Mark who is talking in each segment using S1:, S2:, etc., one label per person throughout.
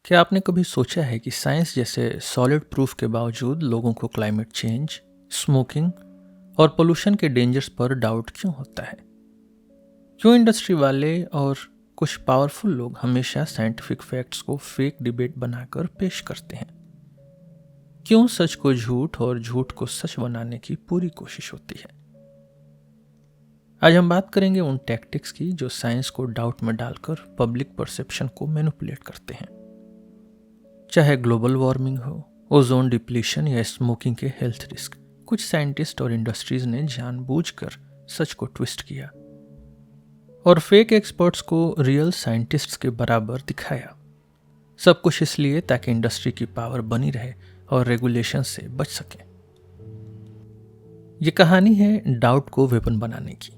S1: क्या आपने कभी सोचा है कि साइंस जैसे सॉलिड प्रूफ के बावजूद लोगों को क्लाइमेट चेंज, स्मोकिंग और पोल्यूशन के डेंजर्स पर डाउट क्यों होता है? क्यों इंडस्ट्री वाले और कुछ पावरफुल लोग हमेशा साइंटिफिक फैक्ट्स को फेक डिबेट बनाकर पेश करते हैं? क्यों सच को झूठ और झूठ को सच बनाने की पूरी कोशिश होती है? आज हम बात करेंगे उन टैक्टिक्स की जो साइंस को डाउट में डालकर पब्लिक परसेप्शन को मैनिपुलेट करते हैं। चाहे ग्लोबल वार्मिंग हो, ओजोन डिप्लीशन या स्मोकिंग के हेल्थ रिस्क, कुछ साइंटिस्ट और इंडस्ट्रीज ने जानबूझकर सच को ट्विस्ट किया और फेक एक्सपर्ट्स को रियल साइंटिस्ट्स के बराबर दिखाया। सब कुछ इसलिए ताकि इंडस्ट्री की पावर बनी रहे और रेगुलेशन से बच सके। ये कहानी है डाउट को वेपन बनाने की,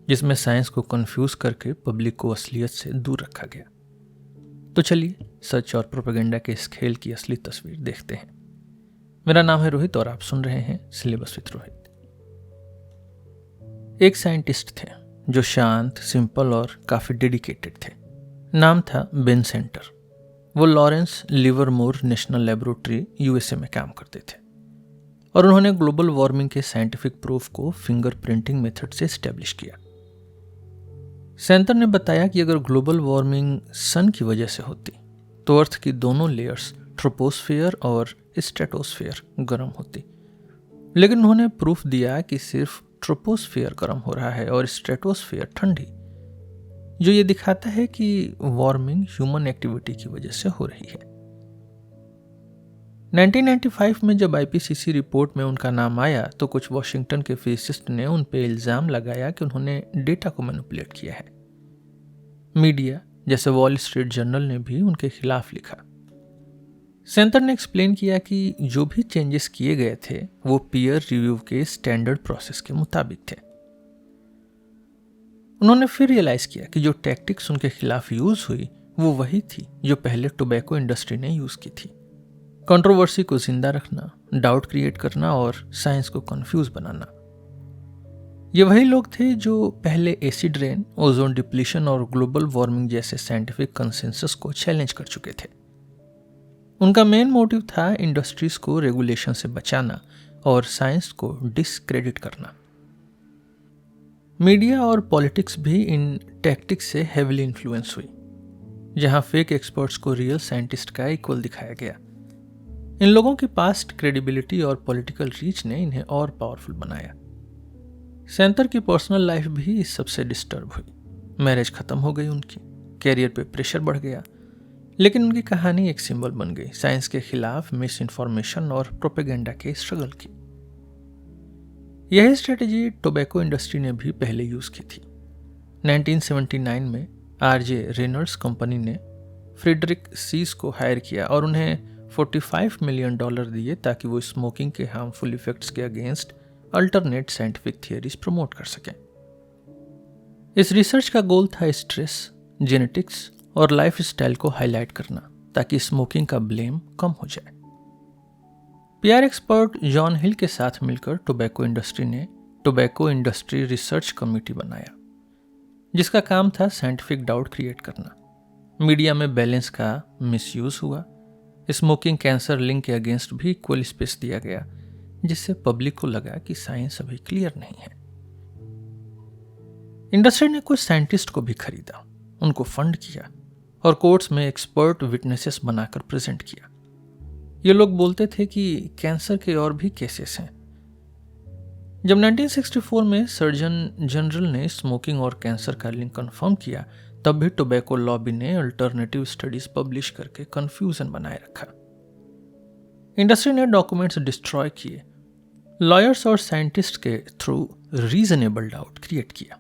S1: जिसमें साइंस को कंफ्यूज करके पब्लिक को असलियत से दूर रखा गया। तो चलिए सच और प्रोपेगेंडा के इस खेल की असली तस्वीर देखते हैं। मेरा नाम है रोहित और आप सुन रहे हैं सिलेबस विद रोहित। एक साइंटिस्ट थे जो शांत, सिंपल और काफी डेडिकेटेड थे। नाम था बेन सेंटर। वो Lawrence Livermore national laboratory USA में काम करते थे और उन्होंने ग्लोबल वार्मिंग के साइंटिफिक प्रूफ को फिंगरप्रिंटिंग मेथड से एस्टेब्लिश किया। सेंटर ने बताया कि अगर ग्लोबल वार्मिंग सन की वजह से होती तो अर्थ की दोनों लेयर्स, ट्रोपोस्फियर और स्ट्रेटोस्फियर, गर्म होती। लेकिन उन्होंने प्रूफ दिया कि सिर्फ ट्रोपोस्फियर गर्म हो रहा है और स्ट्रेटोस्फियर ठंडी, जो ये दिखाता है कि वार्मिंग ह्यूमन एक्टिविटी की वजह से हो रही है। 1995 में जब आईपीसीसी रिपोर्ट में उनका नाम आया तो कुछ वॉशिंगटन के फिजिसिस्ट ने उन पे इल्जाम लगाया कि उन्होंने डेटा को मैनिपुलेट किया है। मीडिया जैसे वॉल स्ट्रीट जर्नल ने भी उनके खिलाफ लिखा। सेंटर ने एक्सप्लेन किया कि जो भी चेंजेस किए गए थे वो पीयर रिव्यू के स्टैंडर्ड प्रोसेस के मुताबिक थे। उन्होंने फिर रियलाइज किया कि जो टैक्टिक्स उनके खिलाफ यूज हुई वो वही थी जो पहले टोबैको इंडस्ट्री ने यूज की थी। कंट्रोवर्सी को जिंदा रखना, डाउट क्रिएट करना और साइंस को कंफ्यूज बनाना। ये वही लोग थे जो पहले एसिड रेन, ओजोन डिप्लीशन और ग्लोबल वार्मिंग जैसे साइंटिफिक कंसेंसस को चैलेंज कर चुके थे। उनका मेन मोटिव था इंडस्ट्रीज को रेगुलेशन से बचाना और साइंस को डिसक्रेडिट करना। मीडिया और पॉलिटिक्स भी इन टैक्टिक्स से हेविली इन्फ्लुएंस हुई, जहां फेक एक्सपर्ट्स को रियल साइंटिस्ट का इक्वल दिखाया गया। इन लोगों की पास्ट क्रेडिबिलिटी और पॉलिटिकल रीच ने इन्हें और पावरफुल बनाया। सेंटर की पर्सनल लाइफ भी इस सबसे डिस्टर्ब हुई। मैरिज खत्म हो गई उनकी, कैरियर पे प्रेशर बढ़ गया, लेकिन उनकी कहानी एक सिंबल बन गई साइंस के खिलाफ मिस इन्फॉर्मेशन और प्रोपेगेंडा के स्ट्रगल की। यही स्ट्रेटेजी टोबैको इंडस्ट्री ने भी पहले यूज की थी। 1979 में आरजे रेनॉल्ड्स कंपनी ने फ्रेडरिक सीस को हायर किया और उन्हें $45 मिलियन दिए ताकि वो स्मोकिंग के हार्मफुल इफेक्ट्स के against alternate scientific theories promote कर सकें। इस रिसर्च का गोल था स्ट्रेस, जेनेटिक्स और लाइफस्टाइल को हाईलाइट करना ताकि स्मोकिंग का ब्लेम कम हो जाए। पीआर एक्सपर्ट जॉन हिल के साथ मिलकर टोबैको इंडस्ट्री ने टोबैको इंडस्ट्री रिसर्च कमेटी बनाया, जिसका काम था साइंटिफिक डाउट क्रिएट करना। मीडिया में बैलेंस का मिसयूज हुआ। स्मोकिंग कैंसर लिंक के अगेंस्ट भी इक्वल स्पेस दिया गया, जिससे पब्लिक को लगा कि साइंस अभी क्लियर नहीं है। इंडस्ट्री ने कुछ साइंटिस्ट को भी खरीदा, उनको फंड किया और कोर्ट्स में एक्सपर्ट विटनेसेस बनाकर प्रेजेंट किया। ये लोग बोलते थे कि कैंसर के और भी केसेस हैं। जब 1964 में सर्जन जनरल ने स्मोकिंग और कैंसर का लिंक कंफर्म किया, तब भी टोबैको लॉबी ने अल्टरनेटिव स्टडीज पब्लिश करके कंफ्यूजन बनाए रखा। इंडस्ट्री ने डॉक्यूमेंट्स डिस्ट्रॉय किए, लॉयर्स और साइंटिस्ट के थ्रू रीजनेबल डाउट क्रिएट किया।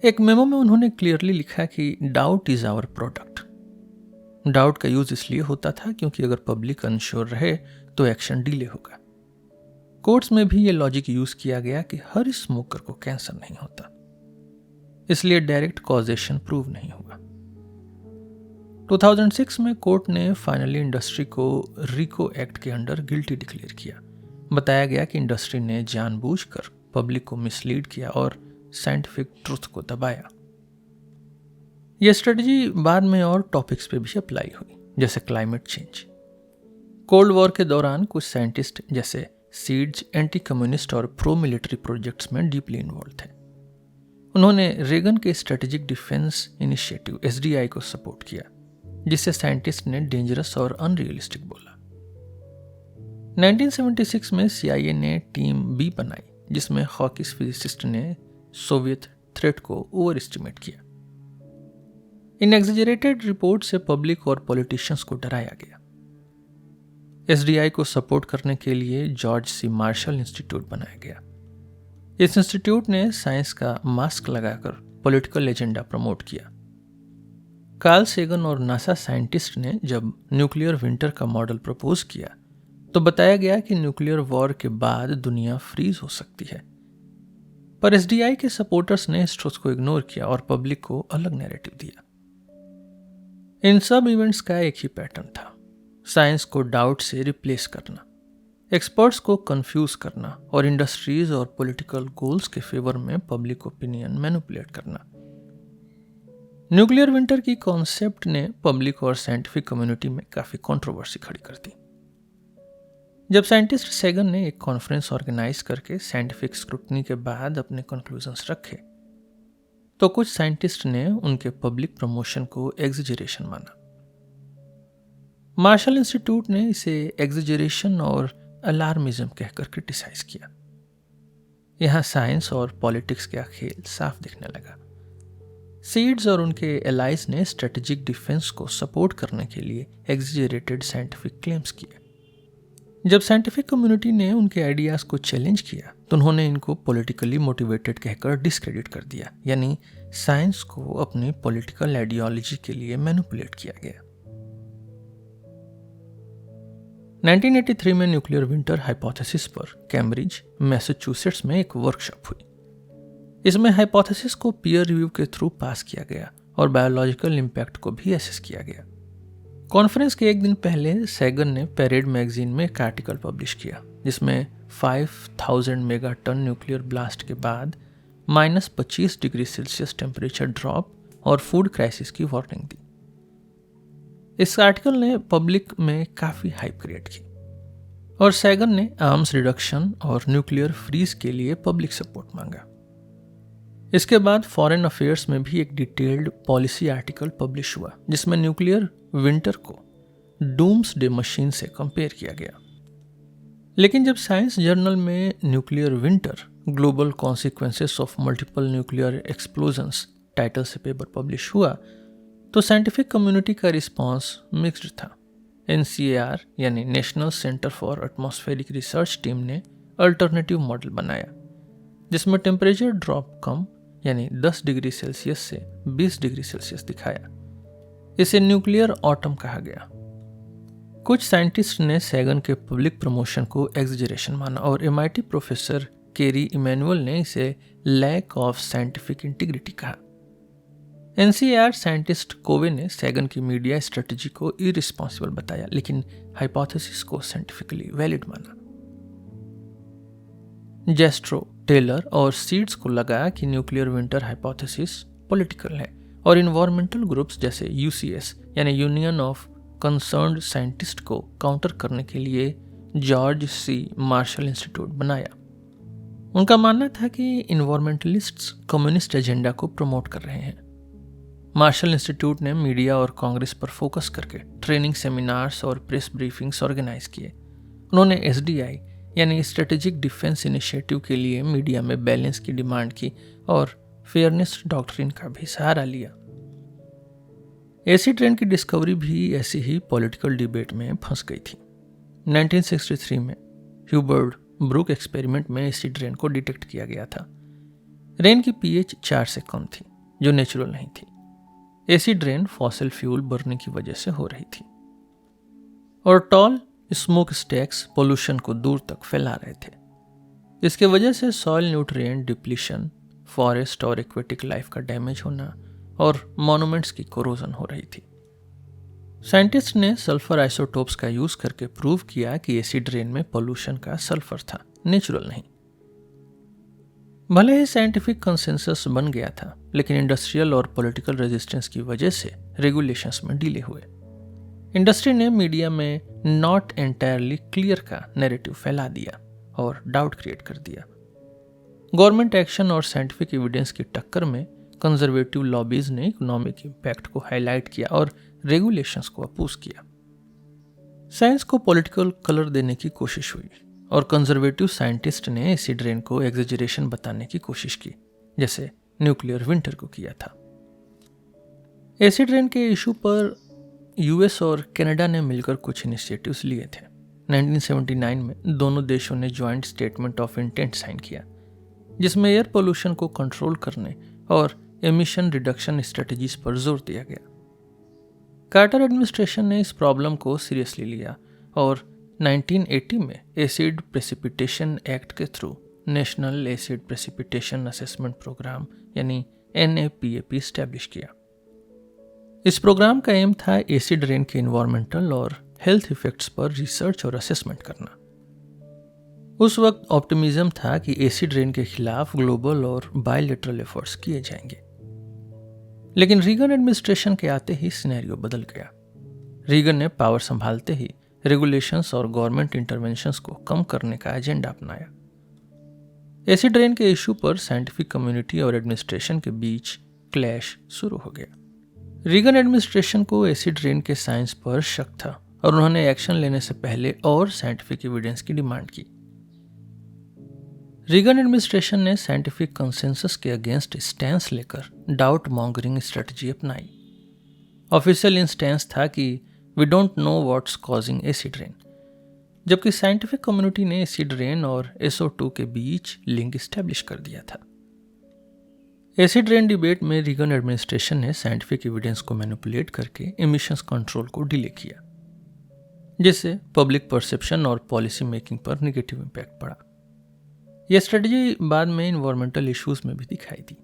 S1: एक मेमो में उन्होंने क्लियरली लिखा कि doubt is our product. Doubt का यूज इसलिए होता था क्योंकि अगर पब्लिक अनश्योर रहे तो एक्शन डिले होगा। कोर्ट्स में भी ये लॉजिक यूज किया गया कि हर स्मोकर को कैंसर नहीं होता, इसलिए डायरेक्ट कॉजेशन प्रूव नहीं हुआ। 2006 में कोर्ट ने फाइनली इंडस्ट्री को रिको एक्ट के अंडर गिल्टी डिक्लेयर किया। बताया गया कि इंडस्ट्री ने जानबूझकर पब्लिक को मिसलीड किया और साइंटिफिक ट्रुथ को दबाया। यह स्ट्रेटजी बाद में और टॉपिक्स पे भी अप्लाई हुई, जैसे क्लाइमेट चेंज। कोल्ड वॉर के दौरान कुछ साइंटिस्ट जैसे सीड्स एंटी कम्युनिस्ट और प्रो मिलिट्री प्रोजेक्ट्स में डीपली इन्वॉल्व थे। उन्होंने रेगन के स्ट्रेटेजिक डिफेंस इनिशिएटिव SDI को सपोर्ट किया, जिसे साइंटिस्ट ने डेंजरस और अनरियलिस्टिक बोला। 1976 में CIA ने टीम B बनाई, जिसमें हॉकिस फिजिसिस्ट ने सोवियत थ्रेट को ओवर एस्टिमेट किया। इन एग्जेजरेटेड रिपोर्ट से पब्लिक और पॉलिटिशियंस को डराया गया। SDI को सपोर्ट करने के लिए जॉर्ज C. मार्शल इंस्टीट्यूट बनाया गया। इस इंस्टीट्यूट ने साइंस का मास्क लगाकर पॉलिटिकल एजेंडा प्रमोट किया। कार्ल सेगन और नासा साइंटिस्ट ने जब न्यूक्लियर विंटर का मॉडल प्रपोज किया तो बताया गया कि न्यूक्लियर वॉर के बाद दुनिया फ्रीज हो सकती है। पर SDI के सपोर्टर्स ने इस ट्रुथ को इग्नोर किया और पब्लिक को अलग नैरेटिव दिया। इन सब इवेंट्स का एक ही पैटर्न था, साइंस को डाउट से रिप्लेस करना, एक्सपर्ट्स को कंफ्यूज करना और इंडस्ट्रीज और पॉलिटिकल गोल्स के फेवर में पब्लिक ओपिनियन मैनिपुलेट करना। न्यूक्लियर विंटर की कॉन्सेप्ट ने पब्लिक और साइंटिफिक कम्युनिटी में काफी कंट्रोवर्सी खड़ी कर दी। जब साइंटिस्ट सेगन ने एक कॉन्फ्रेंस ऑर्गेनाइज करके साइंटिफिक स्क्रूटनी के बाद अपने कंक्लूजन्स रखे, तो कुछ साइंटिस्ट ने उनके पब्लिक प्रमोशन को एग्जेजरेशन माना। मार्शल इंस्टीट्यूट ने इसे एग्जेजरेशन और अलार्मिज्म कहकर क्रिटिसाइज किया। यहां साइंस और पॉलिटिक्स का खेल साफ दिखने लगा। सीड्स और उनके एलाइज ने स्ट्रेटेजिक डिफेंस को सपोर्ट करने के लिए एग्जेजरेटेड साइंटिफिक क्लेम्स किए। जब साइंटिफिक कम्युनिटी ने उनके आइडियाज को चैलेंज किया तो उन्होंने इनको पॉलिटिकली मोटिवेटेड कहकर डिस्क्रेडिट कर दिया, यानी साइंस को अपनी पॉलिटिकल आइडियोलॉजी के लिए मैनिपुलेट किया गया। 1983 में न्यूक्लियर विंटर हाइपोथेसिस पर कैम्ब्रिज, मैसाचुसेट्स में एक वर्कशॉप हुई। इसमें हाइपोथेसिस को पीयर रिव्यू के थ्रू पास किया गया और बायोलॉजिकल इम्पैक्ट को भी एसेस किया गया। कॉन्फ्रेंस के एक दिन पहले सैगन ने पैरेड मैगजीन में एक आर्टिकल पब्लिश किया, जिसमें 5000 मेगाटन न्यूक्लियर ब्लास्ट के बाद -25 डिग्री सेल्सियस टेम्परेचर ड्रॉप और फूड क्राइसिस की वार्निंग दी। इस आर्टिकल ने पब्लिक में काफ़ी हाइप क्रिएट की और सैगन ने आर्म्स रिडक्शन और न्यूक्लियर फ्रीज के लिए पब्लिक सपोर्ट मांगा। इसके बाद फॉरेन अफेयर्स में भी एक डिटेल्ड पॉलिसी आर्टिकल पब्लिश हुआ, जिसमें न्यूक्लियर विंटर को डूम्सडे मशीन से कंपेयर किया गया। लेकिन जब साइंस जर्नल में nuclear winter global consequences of multiple nuclear explosions title से पेपर पब्लिश हुआ तो साइंटिफिक कम्युनिटी का रिस्पांस मिक्स्ड था। NCAR यानी national centre for atmospheric research team ने अल्टरनेटिव मॉडल बनाया, जिसमें टेम्परेचर ड्रॉप कम यानी 10 डिग्री सेल्सियस से 20 डिग्री सेल्सियस दिखाया। इसे न्यूक्लियर ऑटम कहा गया। कुछ साइंटिस्ट ने सैगन के पब्लिक प्रमोशन को एग्जेजरेशन माना और MIT प्रोफेसर केरी इमैनुअल ने इसे लैक ऑफ साइंटिफिक इंटीग्रिटी कहा। NCAR साइंटिस्ट कोवे ने सैगन की मीडिया स्ट्रेटजी को इरिस्पॉन्सिबल बताया, लेकिन हाइपोथेसिस को साइंटिफिकली वैलिड माना। जेस्ट्रो, टेलर और सीड्स को लगा कि न्यूक्लियर विंटर हाइपोथेसिस पॉलिटिकल है और इन्वायरमेंटल ग्रुप्स जैसे UCS यानी यूनियन ऑफ कंसर्न्ड साइंटिस्ट को काउंटर करने के लिए जॉर्ज C. मार्शल इंस्टीट्यूट बनाया। उनका मानना था कि इन्वायरमेंटलिस्ट्स कम्युनिस्ट एजेंडा को प्रमोट कर रहे हैं। मार्शल इंस्टीट्यूट ने मीडिया और कांग्रेस पर फोकस करके ट्रेनिंग सेमिनार्स और प्रेस ब्रीफिंग्स ऑर्गेनाइज किए। उन्होंने SDI यानी स्ट्रेटेजिक डिफेंस इनिशिएटिव के लिए मीडिया में बैलेंस की डिमांड की और फेयरनेस डॉक्ट्रिन का भी सहारा लिया। एसिड रेन की डिस्कवरी भी ऐसी ही पॉलिटिकल डिबेट में फंस गई थी। 1963 में ह्यूबर्ट ब्रूक एक्सपेरिमेंट में एसिड रेन को डिटेक्ट किया गया था। रेन की pH 4 से कम थी, जो नेचुरल नहीं थी। Acid rain fossil fuel burning की वजह से हो रही थी और टॉल स्मोक स्टैक्स पोल्यूशन को दूर तक फैला रहे थे। इसके वजह से सॉइल न्यूट्रिएंट डिप्लीशन, फॉरेस्ट और एक्वेटिक लाइफ का डैमेज होना और मॉन्यूमेंट्स की कोरोजन हो रही थी। साइंटिस्ट ने सल्फर आइसोटोप्स का यूज करके प्रूव किया कि एसिड रेन में पोल्यूशन का सल्फर था, नेचुरल नहीं। भले ही साइंटिफिक कंसेंसस बन गया था, लेकिन इंडस्ट्रियल और पॉलिटिकल रेजिस्टेंस की वजह से रेगुलेशंस में डिले हुए। इंडस्ट्री ने मीडिया में नॉट एंटायरली क्लियर का नैरेटिव फैला दिया और डाउट क्रिएट कर दिया। गवर्नमेंट एक्शन और साइंटिफिक एविडेंस की टक्कर में कंजर्वेटिव लॉबीज ने इकोनॉमिक इम्पैक्ट को हाईलाइट किया और रेगुलेशंस को अपोज किया। साइंस को पॉलिटिकल कलर देने की कोशिश हुई और कंजर्वेटिव साइंटिस्ट ने एसिड रेन को एग्जेजरेशन बताने की कोशिश की, जैसे न्यूक्लियर विंटर को किया था। एसिड रेन के इशू पर यूएस और कनाडा ने मिलकर कुछ इनिशिएटिव्स लिए थे। 1979 में दोनों देशों ने joint statement of intent sign किया, जिसमें एयर पोल्यूशन को कंट्रोल करने और एमिशन रिडक्शन स्ट्रेटजीज पर जोर दिया गया। कार्टर एडमिनिस्ट्रेशन ने इस प्रॉब्लम को सीरियसली लिया और 1980 में एसिड प्रेसिपिटेशन एक्ट के through national acid precipitation assessment program यानी NAPAP इस्टेब्लिश किया। इस प्रोग्राम का एम था एसिड रेन के इन्वायरमेंटल और हेल्थ इफेक्ट्स पर रिसर्च और असेसमेंट करना। उस वक्त ऑप्टिमिज्म था कि एसिड रेन के खिलाफ ग्लोबल और बायलैटरल एफर्ट्स किए जाएंगे, लेकिन रीगन एडमिनिस्ट्रेशन के आते ही सिनेरियो बदल गया। रीगन ने पावर संभालते ही रेगुलेशंस और गवर्नमेंट इंटरवेंशंस को कम करने का एजेंडा अपनाया। एसिड रेन के इशू पर साइंटिफिक कम्युनिटी और एडमिनिस्ट्रेशन के बीच क्लैश शुरू हो गया। रीगन एडमिनिस्ट्रेशन को एसिड रेन के साइंस पर शक था और उन्होंने एक्शन लेने से पहले और साइंटिफिक एविडेंस की डिमांड की। रीगन एडमिनिस्ट्रेशन ने साइंटिफिक कंसेंसस के अगेंस्ट स्टैंस लेकर डाउट मॉन्गरिंग स्ट्रेटजी अपनाई। ऑफिशियल स्टैंस था कि we don't know what's causing acid rain, जबकि साइंटिफिक कम्युनिटी ने एसिड रेन और SO2 के बीच लिंक स्टैब्लिश कर दिया था। एसिड रेन डिबेट में रीगन एडमिनिस्ट्रेशन ने साइंटिफिक एविडेंस को मैनिपुलेट करके एमिशंस कंट्रोल को डिले किया, जिससे पब्लिक परसेप्शन और पॉलिसी मेकिंग पर नेगेटिव इम्पैक्ट पड़ा। यह स्ट्रेटजी बाद में इन्वायरमेंटल इश्यूज में भी दिखाई दी,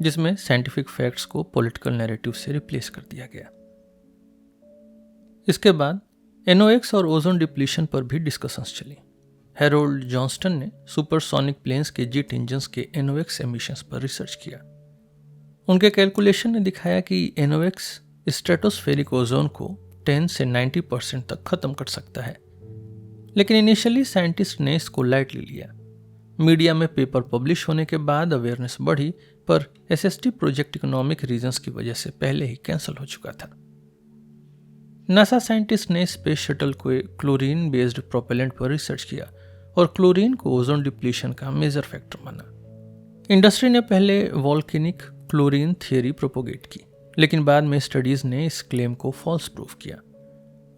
S1: जिसमें साइंटिफिक फैक्ट्स को पॉलिटिकल नैरेटिव से रिप्लेस कर दिया गया। इसके बाद NOx और ओजोन डिप्लीशन पर भी डिस्कशंस चली। हैरोल्ड जॉन्स्टन ने सुपरसोनिक प्लेन्स के जेट इंजन्स के NOx एमिशंस पर रिसर्च किया। उनके कैलकुलेशन ने दिखाया कि NOx स्ट्रेटोस्फेरिक ओजोन को 10 से 90% तक खत्म कर सकता है, लेकिन इनिशियली साइंटिस्ट ने इसको लाइटली लिया। मीडिया में पेपर पब्लिश होने के बाद अवेयरनेस बढ़ी, पर SST प्रोजेक्ट इकोनॉमिक रीजंस की वजह से पहले ही कैंसिल हो चुका था। नासा साइंटिस्ट ने स्पेस शटल को क्लोरीन बेस्ड प्रोपेलेंट पर रिसर्च किया और क्लोरीन को ओजोन डिप्लीशन का मेजर फैक्टर माना। इंडस्ट्री ने पहले वॉल्केनिक क्लोरीन थियरी प्रोपोगेट की, लेकिन बाद में स्टडीज ने इस क्लेम को फॉल्स प्रूफ किया।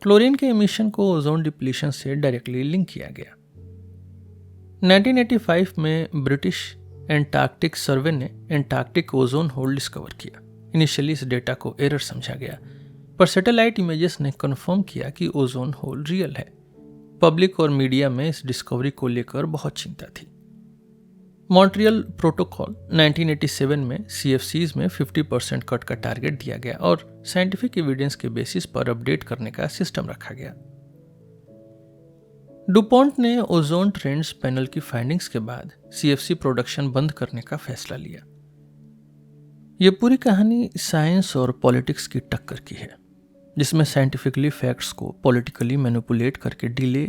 S1: क्लोरीन के एमिशन को ओजोन डिप्लीशन से डायरेक्टली लिंक किया गया। 1985 में ब्रिटिश एंटार्क्टिक सर्वे ने एंटार्क्टिक ओजोन होल डिस्कवर किया। इनिशियली इस डेटा को एरर समझा गया, पर सैटेलाइट इमेजेस ने कंफर्म किया कि ओजोन होल रियल है। पब्लिक और मीडिया में इस डिस्कवरी को लेकर बहुत चिंता थी। मॉन्ट्रियल प्रोटोकॉल 1987 में CFCs में 50% कट का टारगेट दिया गया और साइंटिफिक एविडेंस के बेसिस पर अपडेट करने का सिस्टम रखा गया। डुपॉन्ट ने ओजोन ट्रेंड्स पैनल की फाइंडिंग्स के बाद CFC प्रोडक्शन बंद करने का फैसला लिया। यह पूरी कहानी साइंस और पॉलिटिक्स की टक्कर की है, जिसमें साइंटिफिकली फैक्ट्स को पॉलिटिकली मैनिपुलेट करके डिले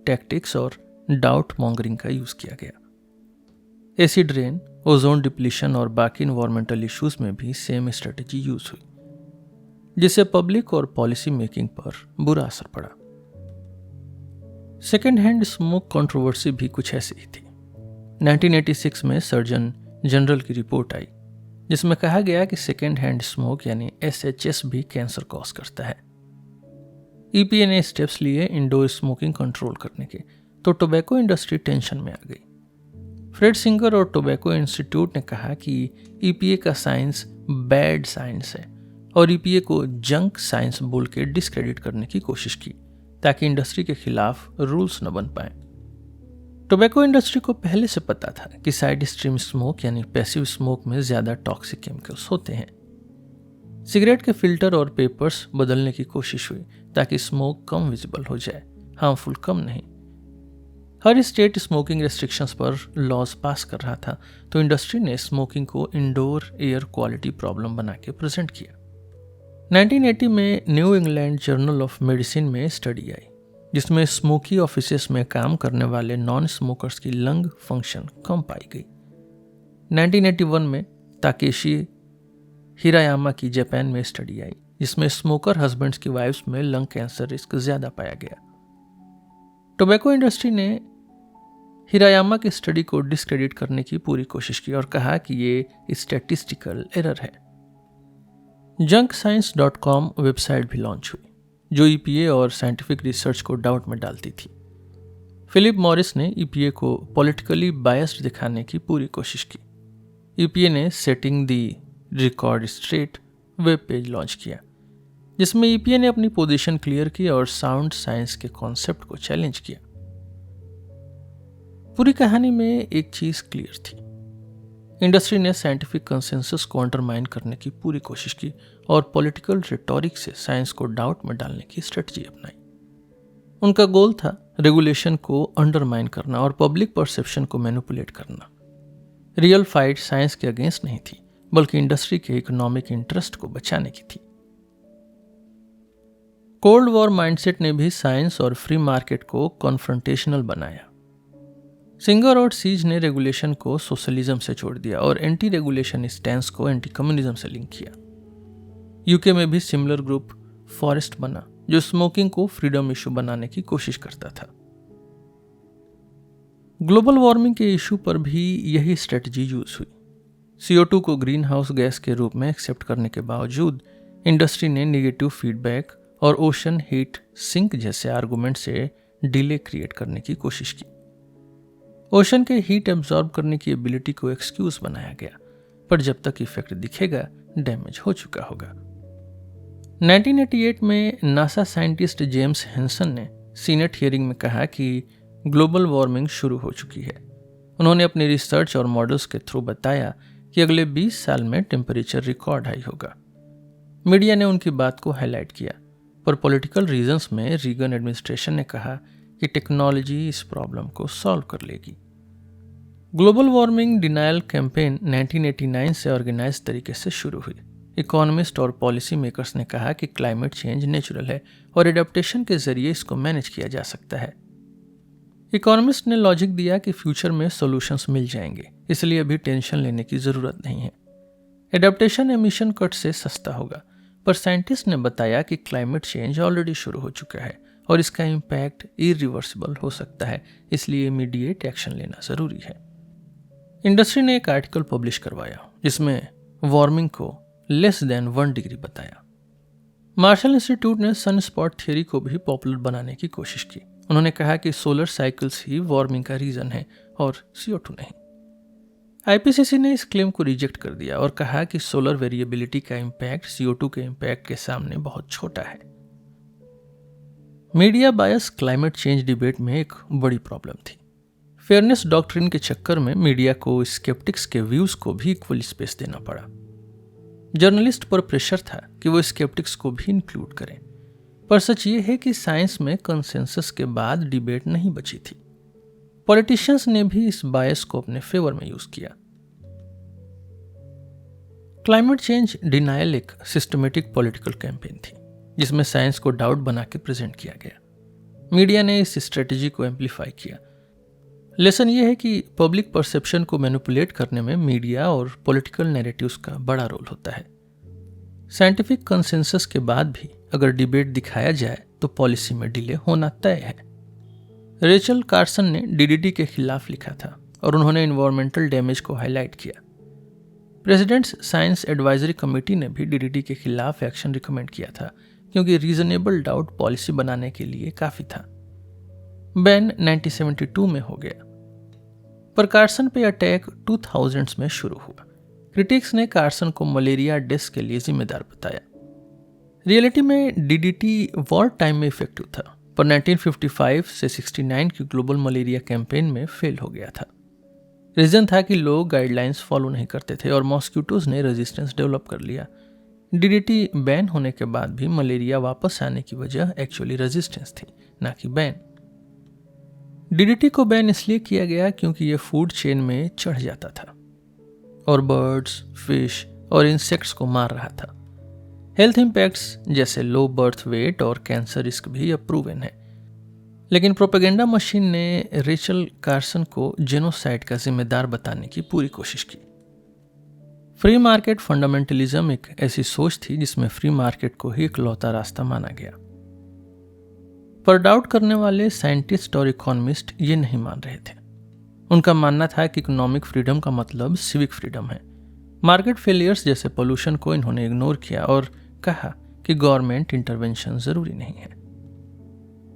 S1: टैक्टिक्स और डाउट मॉन्गरिंग का यूज किया गया। एसिड रेन, ओजोन डिप्लीशन और बाकी इन्वायरमेंटल इश्यूज में भी सेम स्ट्रेटजी यूज हुई, जिससे पब्लिक और पॉलिसी मेकिंग पर बुरा असर पड़ा। सेकेंड हैंड स्मोक कंट्रोवर्सी भी कुछ ऐसी ही थी। 1986 में सर्जन जनरल की रिपोर्ट आई, जिसमें कहा गया कि सेकेंड हैंड स्मोक यानी SHS भी कैंसर कॉज करता है। EPA ने स्टेप्स लिए इंडोर स्मोकिंग कंट्रोल करने के, तो टोबैको इंडस्ट्री टेंशन में आ गई। फ्रेड सिंगर और टोबैको इंस्टीट्यूट ने कहा कि EPA का साइंस बैड साइंस है और EPA को जंक साइंस बोल के डिस्क्रेडिट करने की कोशिश की, ताकि इंडस्ट्री के खिलाफ रूल्स न बन पाए। टोबैको इंडस्ट्री को पहले से पता था कि साइड स्ट्रीम स्मोक यानी पैसिव स्मोक में ज़्यादा टॉक्सिक केमिकल्स होते हैं। सिगरेट के फिल्टर और पेपर्स बदलने की कोशिश हुई ताकि स्मोक कम विजिबल हो जाए, हार्मफुल कम नहीं। हर स्टेट स्मोकिंग रेस्ट्रिक्शंस पर लॉज पास कर रहा था, तो इंडस्ट्री ने स्मोकिंग को इंडोर एयर क्वालिटी प्रॉब्लम बना के प्रेजेंट किया। 1980 में new England journal of medicine में स्टडी आई जिसमें स्मोकी ऑफिसेस में काम करने वाले नॉन स्मोकर्स की लंग फंक्शन कम पाई गई। 1981 में ताकेशी हिरायामा की जापान में स्टडी आई जिसमें स्मोकर हस्बैंड्स की वाइफ्स में लंग कैंसर रिस्क ज्यादा पाया गया। टोबैको इंडस्ट्री ने हिरायामा की स्टडी को डिस्क्रेडिट करने की पूरी कोशिश की और कहा कि ये स्टैटिस्टिकल एरर है। junkscience.com वेबसाइट भी लॉन्च हुई जो ईपीए और साइंटिफिक रिसर्च को डाउट में डालती थी। फिलिप मॉरिस ने ईपीए को पॉलिटिकली बायस्ड दिखाने की पूरी कोशिश की। ईपीए ने setting the record straight web page launch किया जिसमें ईपीए ने अपनी पोजीशन क्लियर की और साउंड साइंस के कॉन्सेप्ट को चैलेंज किया। पूरी कहानी में एक चीज क्लियर थी, इंडस्ट्री ने साइंटिफिक कंसेंसस को अंडरमाइन करने की पूरी कोशिश की और पॉलिटिकल रिटोरिक से साइंस को डाउट में डालने की स्ट्रेटजी अपनाई। उनका गोल था रेगुलेशन को अंडरमाइन करना और पब्लिक परसेप्शन को मैनिपुलेट करना। रियल फाइट साइंस के अगेंस्ट नहीं थी बल्कि इंडस्ट्री के इकोनॉमिक इंटरेस्ट को बचाने की थी। कोल्ड वॉर माइंडसेट ने भी साइंस और फ्री मार्केट को कॉन्फ्रंटेशनल बनाया। सिंगर और सीज ने रेगुलेशन को सोशलिज्म से जोड़ दिया और एंटी रेगुलेशन स्टैंस को एंटी कम्युनिज्म से लिंक किया। यूके में भी सिमिलर ग्रुप फॉरेस्ट बना जो स्मोकिंग को फ्रीडम इशू बनाने की कोशिश करता था। ग्लोबल वार्मिंग के इशू पर भी यही स्ट्रेटजी यूज हुई। CO2 को ग्रीन हाउस गैस के रूप में एक्सेप्ट करने के बावजूद इंडस्ट्री ने नेगेटिव फीडबैक और ओशन हीट सिंक जैसे आर्गुमेंट से डिले क्रिएट करने की कोशिश की। ओशन के हीट एब्जॉर्ब करने की एबिलिटी को एक्सक्यूज बनाया गया, पर जब तक इफेक्ट दिखेगा डैमेज हो चुका होगा। 1988 में नासा साइंटिस्ट जेम्स हेंसन ने सीनेट हियरिंग में कहा कि ग्लोबल वार्मिंग शुरू हो चुकी है। उन्होंने अपनी रिसर्च और मॉडल्स के थ्रू बताया कि अगले 20 साल में टेम्परेचर रिकॉर्ड हाई होगा। मीडिया ने उनकी बात को हाईलाइट किया, पर पॉलिटिकल रीजंस में रीगन एडमिनिस्ट्रेशन ने कहा कि टेक्नोलॉजी इस प्रॉब्लम को सॉल्व कर लेगी। ग्लोबल वार्मिंग डिनायल कैंपेन 1989 से ऑर्गेनाइज तरीके से शुरू हुई। इकोनॉमिस्ट और पॉलिसी मेकर्स ने कहा कि क्लाइमेट चेंज नेचुरल है और एडेप्टेशन के जरिए इसको मैनेज किया जा सकता है। इकोनॉमिस्ट ने लॉजिक दिया कि फ्यूचर में सॉल्यूशंस मिल जाएंगे, इसलिए अभी टेंशन लेने की जरूरत नहीं है। एडेप्टेशन एमिशन कट से सस्ता होगा, पर साइंटिस्ट ने बताया कि क्लाइमेट चेंज ऑलरेडी शुरू हो चुका है और इसका इम्पैक्ट इरिवर्सिबल हो सकता है, इसलिए इमीडिएट एक्शन लेना जरूरी है। इंडस्ट्री ने एक आर्टिकल पब्लिश करवाया जिसमें वार्मिंग को लेस देन 1 डिग्री बताया। मार्शल इंस्टीट्यूट ने सन स्पॉट थियरी को भी पॉपुलर बनाने की कोशिश की। उन्होंने कहा कि सोलर साइकिल्स ही वार्मिंग का रीजन है और CO2 नहीं। IPCC ने इस क्लेम को रिजेक्ट कर दिया और कहा कि सोलर वेरिएबिलिटी का इम्पैक्ट CO2 के इम्पैक्ट के सामने बहुत छोटा है। मीडिया बायस क्लाइमेट चेंज डिबेट में एक बड़ी प्रॉब्लम थी। फेयरनेस डॉक्ट्रिन के चक्कर में मीडिया को स्केप्टिक्स के व्यूज को भी इक्वल स्पेस देना पड़ा। जर्नलिस्ट पर प्रेशर था कि वो स्केप्टिक्स को भी इंक्लूड करें, पर सच ये है कि साइंस में कंसेंसस के बाद डिबेट नहीं बची थी। पॉलिटिशियंस ने भी इस बायस को अपने फेवर में यूज किया। क्लाइमेट चेंज डिनायल एक सिस्टमेटिक पॉलिटिकल कैंपेन थी जिसमें साइंस को डाउट बना के प्रेजेंट किया गया। मीडिया ने इस स्ट्रेटजी को एम्पलीफाई किया। लेसन यह है कि पब्लिक परसेप्शन को मैनिपुलेट करने में मीडिया और पॉलिटिकल नैरेटिव्स का बड़ा रोल होता है। साइंटिफिक कंसेंसस के बाद भी अगर डिबेट दिखाया जाए तो पॉलिसी में डिले होना तय है। रेचल कार्सन ने DDT के खिलाफ लिखा था और उन्होंने इन्वायरमेंटल डैमेज को हाईलाइट किया। प्रेसिडेंट्स साइंस एडवाइजरी कमेटी ने भी DDT के खिलाफ एक्शन रिकमेंड किया था क्योंकि रीजनेबल डाउट पॉलिसी बनाने के लिए काफी था। बैन 1972 में हो गया, पर कार्सन पे अटैक 2000s में शुरू हुआ। क्रिटिक्स ने कार्सन को मलेरिया डेथ्स के लिए जिम्मेदार बताया। रियलिटी में DDT वॉर टाइम में इफेक्टिव था, पर 1955 से 69 की ग्लोबल मलेरिया कैंपेन में फेल हो गया था। रीजन था कि लोग गाइडलाइंस फॉलो नहीं करते थे और मॉस्किटोज ने रेजिस्टेंस डेवलप कर लिया। DDT बैन होने के बाद भी मलेरिया वापस आने की वजह एक्चुअली रेजिस्टेंस थी, ना कि बैन। DDT को बैन इसलिए किया गया क्योंकि ये फूड चेन में चढ़ जाता था और बर्ड्स, फिश और इंसेक्ट्स को मार रहा था। हेल्थ इम्पैक्ट्स जैसे लो बर्थ वेट और कैंसर रिस्क भी अब प्रूवन है। लेकिन प्रोपेगेंडा मशीन ने रेचल कार्सन को जेनोसाइड का जिम्मेदार बताने की पूरी कोशिश की। फ्री मार्केट फंडामेंटलिज्म एक ऐसी सोच थी जिसमें फ्री मार्केट को ही इकलौता रास्ता माना गया। पर डाउट करने वाले साइंटिस्ट और इकोनॉमिस्ट ये नहीं मान रहे थे। उनका मानना था कि इकोनॉमिक फ्रीडम का मतलब सिविक फ्रीडम है। मार्केट फेलियर्स जैसे पोल्यूशन को इन्होंने इग्नोर किया और कहा कि गवर्नमेंट इंटरवेंशन जरूरी नहीं है।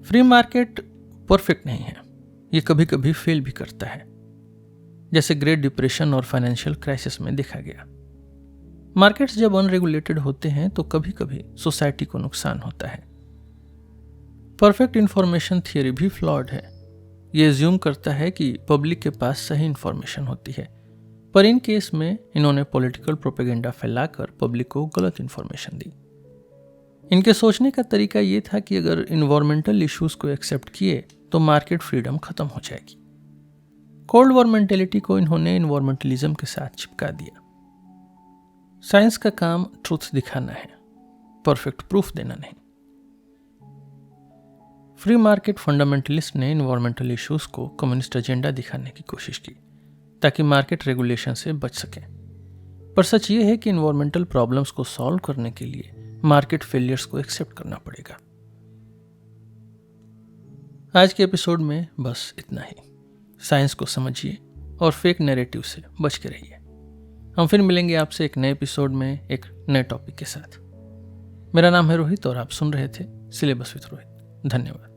S1: फ्री मार्केट परफेक्ट नहीं है, ये कभी कभी फेल भी करता है, जैसे ग्रेट डिप्रेशन और फाइनेंशियल क्राइसिस में देखा गया। मार्केट्स जब अनरेगुलेटेड होते हैं तो कभी कभी सोसाइटी को नुकसान होता है। परफेक्ट इंफॉर्मेशन थियरी भी फ्लॉड है। ये एज्यूम करता है कि पब्लिक के पास सही इंफॉर्मेशन होती है, पर इन केस में इन्होंने पॉलिटिकल प्रोपेगेंडा फैलाकर पब्लिक को गलत इंफॉर्मेशन दी। इनके सोचने का तरीका ये था कि अगर इन्वायरमेंटल इश्यूज को एक्सेप्ट किए तो मार्केट फ्रीडम खत्म हो जाएगी। कोल्ड वॉर मेंटेलिटी को इन्होंने इन्वायरमेंटलिज्म के साथ चिपका दिया। साइंस का काम ट्रूथ दिखाना है, परफेक्ट प्रूफ देना नहीं। फ्री मार्केट फंडामेंटलिस्ट ने इन्वायरमेंटल इश्यूज को कम्युनिस्ट एजेंडा दिखाने की कोशिश की ताकि मार्केट रेगुलेशन से बच सके। पर सच ये है कि इन्वायरमेंटल प्रॉब्लम्स को सॉल्व करने के लिए मार्केट फेलियर्स को एक्सेप्ट करना पड़ेगा। आज के एपिसोड में बस इतना ही। साइंस को समझिए और फेक नैरेटिव से बच के रहिए। हम फिर मिलेंगे आपसे एक नए एपिसोड में एक नए टॉपिक के साथ। मेरा नाम है रोहित और आप सुन रहे थे सिलेबस विद रोहित। धन्यवाद।